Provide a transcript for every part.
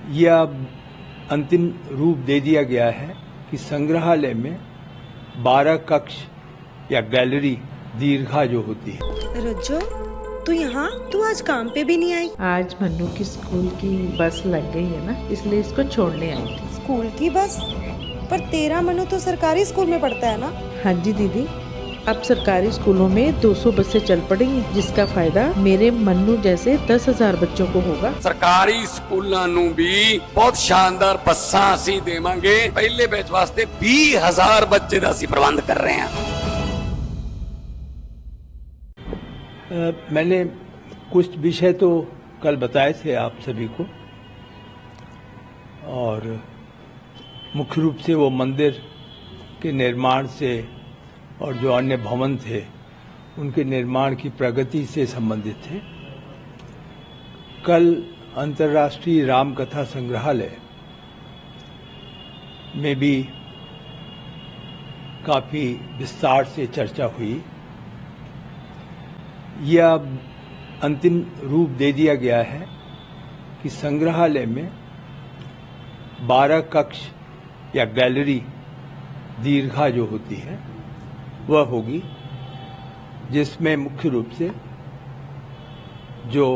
यह अंतिम रूप दे दिया गया है कि संग्रहालय में 12 कक्ष या गैलरी दीर्घा जो होती है। रज्जो, तू आज काम पे भी नहीं आई? आज मन्नू की स्कूल की बस लग गई है ना, इसलिए इसको छोड़ने आई थी। स्कूल की बस? पर तेरा मन्नू तो सरकारी स्कूल में पढ़ता है ना? हाँ जी दीदी, अब सरकारी स्कूलों में 200 बसें चल पड़ेंगी, जिसका फायदा मेरे मन्नू जैसे 10,000 बच्चों को होगा। सरकारी स्कूलों ਨੂੰ भी बहुत शानदार ਬੱਸਾਂ ਅਸੀਂ ਦੇਵਾਂਗੇ। ਪਹਿਲੇ ਬੈਚ ਵਾਸਤੇ 20,000 ਬੱਚੇ ਦਾ ਅਸੀਂ ਪ੍ਰਬੰਧ ਕਰ ਰਹੇ ਹਾਂ। मैंने कुछ विषय तो कल बताए थे आप सभी को, और मुख्य रूप से वो मंदिर के निर्माण से और जो अन्य भवन थे उनके निर्माण की प्रगति से संबंधित थे। कल अंतर्राष्ट्रीय रामकथा संग्रहालय में भी काफी विस्तार से चर्चा हुई। यह अंतिम रूप दे दिया गया है कि संग्रहालय में 12 कक्ष या गैलरी दीर्घा जो होती है वह होगी, जिसमें मुख्य रूप से जो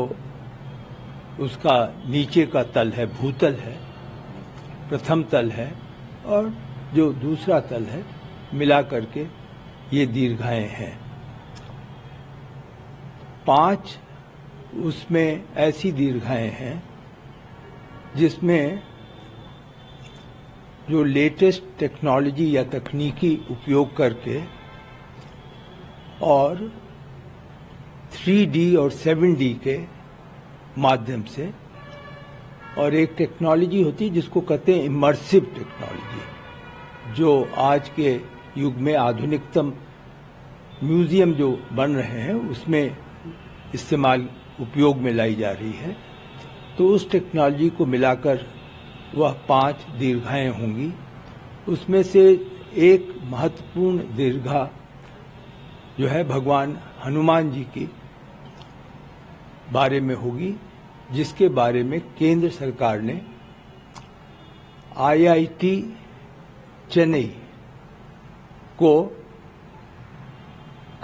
उसका नीचे का तल है, भूतल है, प्रथम तल है, और जो दूसरा तल है, मिला करके ये दीर्घाएं हैं। 5 उसमें ऐसी दीर्घाएं हैं जिसमें जो लेटेस्ट टेक्नोलॉजी या तकनीकी उपयोग करके और 3D और 7D के माध्यम से, और एक टेक्नोलॉजी होती है जिसको कहते हैं इमर्सिव टेक्नोलॉजी, जो आज के युग में आधुनिकतम म्यूजियम जो बन रहे हैं उसमें इस्तेमाल उपयोग में लाई जा रही है। तो उस टेक्नोलॉजी को मिलाकर वह 5 दीर्घाएं होंगी। उसमें से एक महत्वपूर्ण दीर्घा जो है भगवान हनुमान जी की बारे में होगी, जिसके बारे में केंद्र सरकार ने IIT चेन्नई को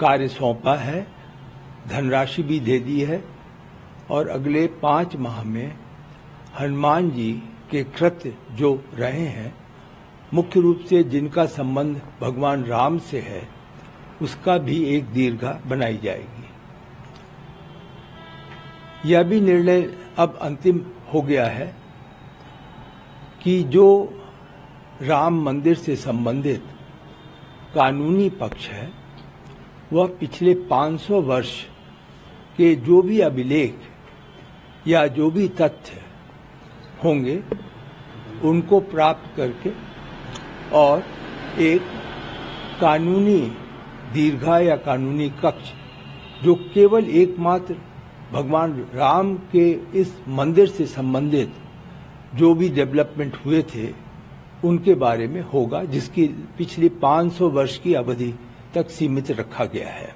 कार्य सौंपा है, धनराशि भी दे दी है, और अगले 5 माह में हनुमान जी के कृत्य जो रहे हैं, मुख्य रूप से जिनका संबंध भगवान राम से है, उसका भी एक दीर्घा बनाई जाएगी। यह भी निर्णय अब अंतिम हो गया है कि जो राम मंदिर से संबंधित कानूनी पक्ष है, वह पिछले 500 वर्ष के जो भी अभिलेख या जो भी तथ्य होंगे उनको प्राप्त करके और एक कानूनी दीर्घा या कानूनी कक्ष जो केवल एकमात्र भगवान राम के इस मंदिर से संबंधित जो भी डेवलपमेंट हुए थे उनके बारे में होगा, जिसकी पिछली 500 वर्ष की अवधि तक सीमित रखा गया है।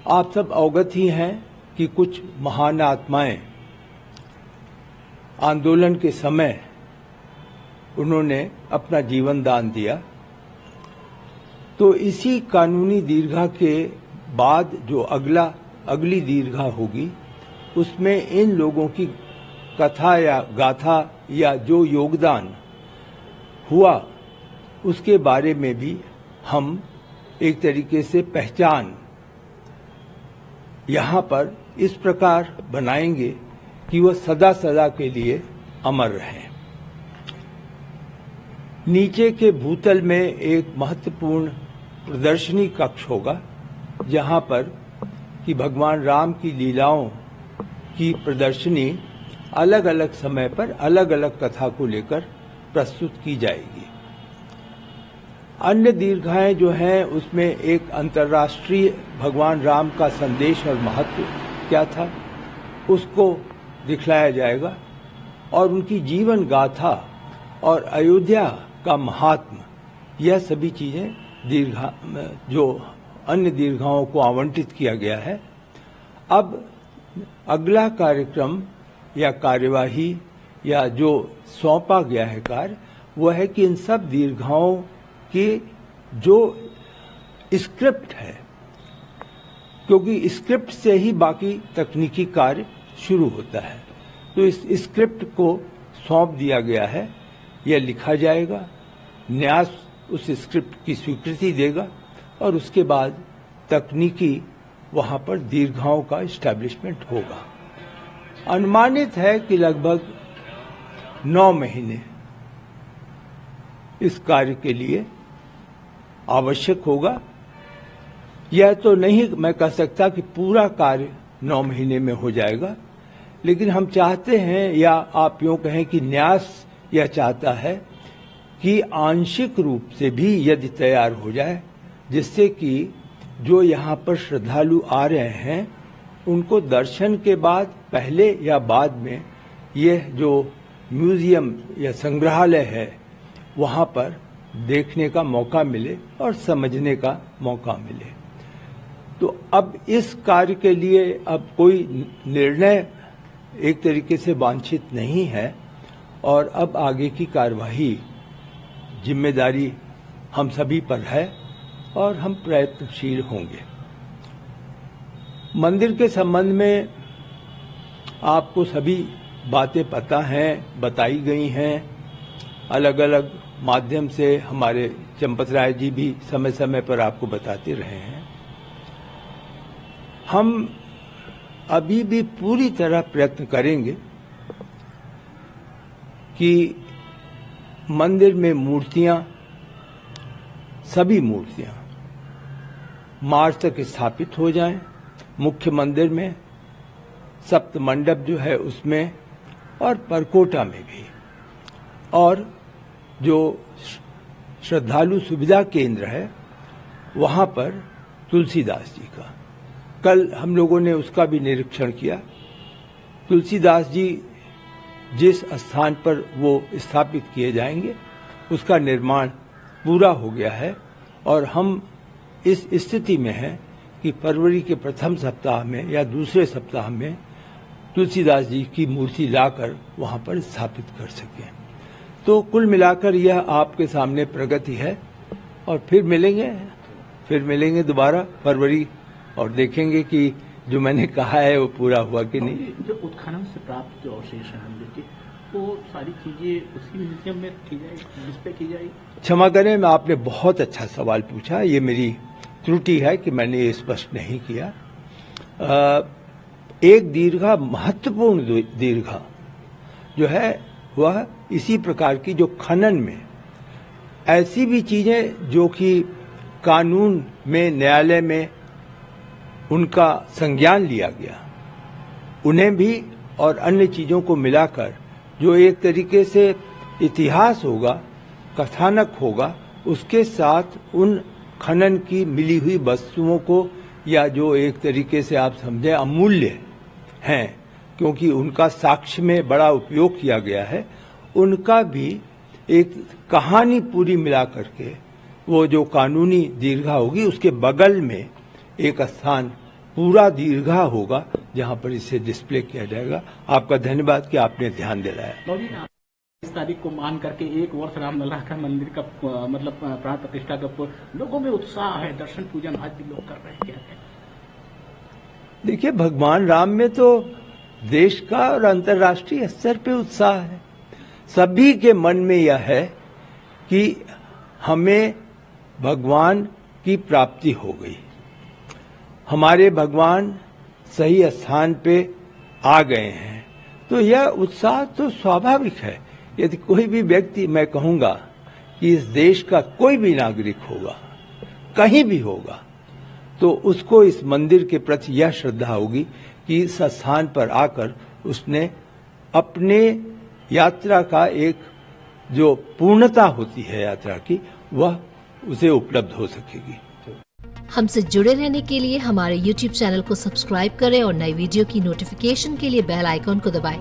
आप सब अवगत ही हैं कि कुछ महान आत्माएं आंदोलन के समय उन्होंने अपना जीवन दान दिया। तो इसी कानूनी दीर्घा के बाद जो अगली दीर्घा होगी, उसमें इन लोगों की कथा या गाथा या जो योगदान हुआ उसके बारे में भी हम एक तरीके से पहचान यहाँ पर इस प्रकार बनाएंगे कि वह सदा सदा के लिए अमर रहे। नीचे के भूतल में एक महत्वपूर्ण प्रदर्शनी कक्ष होगा, जहाँ पर कि भगवान राम की लीलाओं की प्रदर्शनी अलग अलग समय पर अलग अलग कथा को लेकर प्रस्तुत की जाएगी। अन्य दीर्घाएं जो हैं उसमें एक अंतर्राष्ट्रीय भगवान राम का संदेश और महत्व क्या था उसको दिखलाया जाएगा, और उनकी जीवन गाथा और अयोध्या का महात्म, यह सभी चीजें दीर्घा जो अन्य दीर्घाओं को आवंटित किया गया है। अब अगला कार्यक्रम या कार्यवाही या जो सौंपा गया है कार्य वो है कि इन सब दीर्घाओं की जो स्क्रिप्ट है, क्योंकि स्क्रिप्ट से ही बाकी तकनीकी कार्य शुरू होता है, तो इस स्क्रिप्ट को सौंप दिया गया है। यह लिखा जाएगा, न्यास उस स्क्रिप्ट की स्वीकृति देगा और उसके बाद तकनीकी वहां पर दीर्घाओं का इस्टेब्लिशमेंट होगा। अनुमानित है कि लगभग 9 महीने इस कार्य के लिए आवश्यक होगा। यह तो नहीं मैं कह सकता कि पूरा कार्य 9 महीने में हो जाएगा, लेकिन हम चाहते हैं, या आप यूं कहें कि न्यास यह चाहता है कि आंशिक रूप से भी यदि तैयार हो जाए, जिससे कि जो यहाँ पर श्रद्धालु आ रहे हैं उनको दर्शन के बाद पहले या बाद में यह जो म्यूजियम या संग्रहालय है वहाँ पर देखने का मौका मिले और समझने का मौका मिले। तो अब इस कार्य के लिए अब कोई निर्णय एक तरीके से वांछित नहीं है और अब आगे की कार्यवाही जिम्मेदारी हम सभी पर है और हम प्रयत्नशील होंगे। मंदिर के संबंध में आपको सभी बातें पता हैं, बताई गई हैं, अलग अलग माध्यम से हमारे चंपत राय जी भी समय समय पर आपको बताते रहे हैं। हम अभी भी पूरी तरह प्रयत्न करेंगे कि मंदिर में मूर्तियां, सभी मूर्तियां मार्च तक स्थापित हो जाएं। मुख्य मंदिर में, सप्त मंडप जो है उसमें और परकोटा में भी, और जो श्रद्धालु सुविधा केंद्र है वहां पर तुलसीदास जी का कल हम लोगों ने उसका भी निरीक्षण किया। तुलसीदास जी जिस स्थान पर वो स्थापित किए जाएंगे उसका निर्माण पूरा हो गया है और हम इस स्थिति में हैं कि फरवरी के प्रथम सप्ताह में या दूसरे सप्ताह में तुलसीदास जी की मूर्ति लाकर वहां पर स्थापित कर सकें। तो कुल मिलाकर यह आपके सामने प्रगति है और फिर मिलेंगे दोबारा फरवरी और देखेंगे कि जो मैंने कहा है वो पूरा हुआ कि नहीं। जो उत्खनन से प्राप्त जो अवशेष हैं मंदिर के, वो सारी चीजें उसी म्यूजियम में की जाएगी, डिस्प्ले की जाएगी। क्षमा करें, मैं आपने बहुत अच्छा सवाल पूछा, ये मेरी त्रुटि है कि मैंने ये स्पष्ट नहीं किया। एक दीर्घा, महत्वपूर्ण दीर्घा जो है वह इसी प्रकार की जो खनन में ऐसी भी चीजें जो कि कानून में, न्यायालय में उनका संज्ञान लिया गया, उन्हें भी और अन्य चीजों को मिलाकर जो एक तरीके से इतिहास होगा, कथानक होगा, उसके साथ उन खनन की मिली हुई वस्तुओं को, या जो एक तरीके से आप समझें अमूल्य हैं क्योंकि उनका साक्ष्य में बड़ा उपयोग किया गया है, उनका भी एक कहानी पूरी मिला करके वो जो कानूनी दीर्घा होगी उसके बगल में एक स्थान पूरा दीर्घा होगा जहां पर इसे डिस्प्ले किया जाएगा। आपका धन्यवाद कि आपने ध्यान दिलाया। इस तारीख को मान करके 1 वर्ष रामलला का मंदिर का मतलब प्राण प्रतिष्ठा का लोगों में उत्साह है, दर्शन पूजन आज भी लोग कर रहे हैं, क्या है? देखिए, भगवान राम में तो देश का और अंतर्राष्ट्रीय स्तर पे उत्साह है। सभी के मन में यह है कि हमें भगवान की प्राप्ति हो गई, हमारे भगवान सही स्थान पे आ गए हैं, तो यह उत्साह तो स्वाभाविक है। यदि कोई भी व्यक्ति, मैं कहूंगा कि इस देश का कोई भी नागरिक होगा, कहीं भी होगा, तो उसको इस मंदिर के प्रति यह श्रद्धा होगी कि इस स्थान पर आकर उसने अपने यात्रा का एक जो पूर्णता होती है यात्रा की, वह उसे उपलब्ध हो सकेगी। हमसे जुड़े रहने के लिए हमारे YouTube चैनल को सब्सक्राइब करें और नई वीडियो की नोटिफिकेशन के लिए बेल आइकॉन को दबाएं।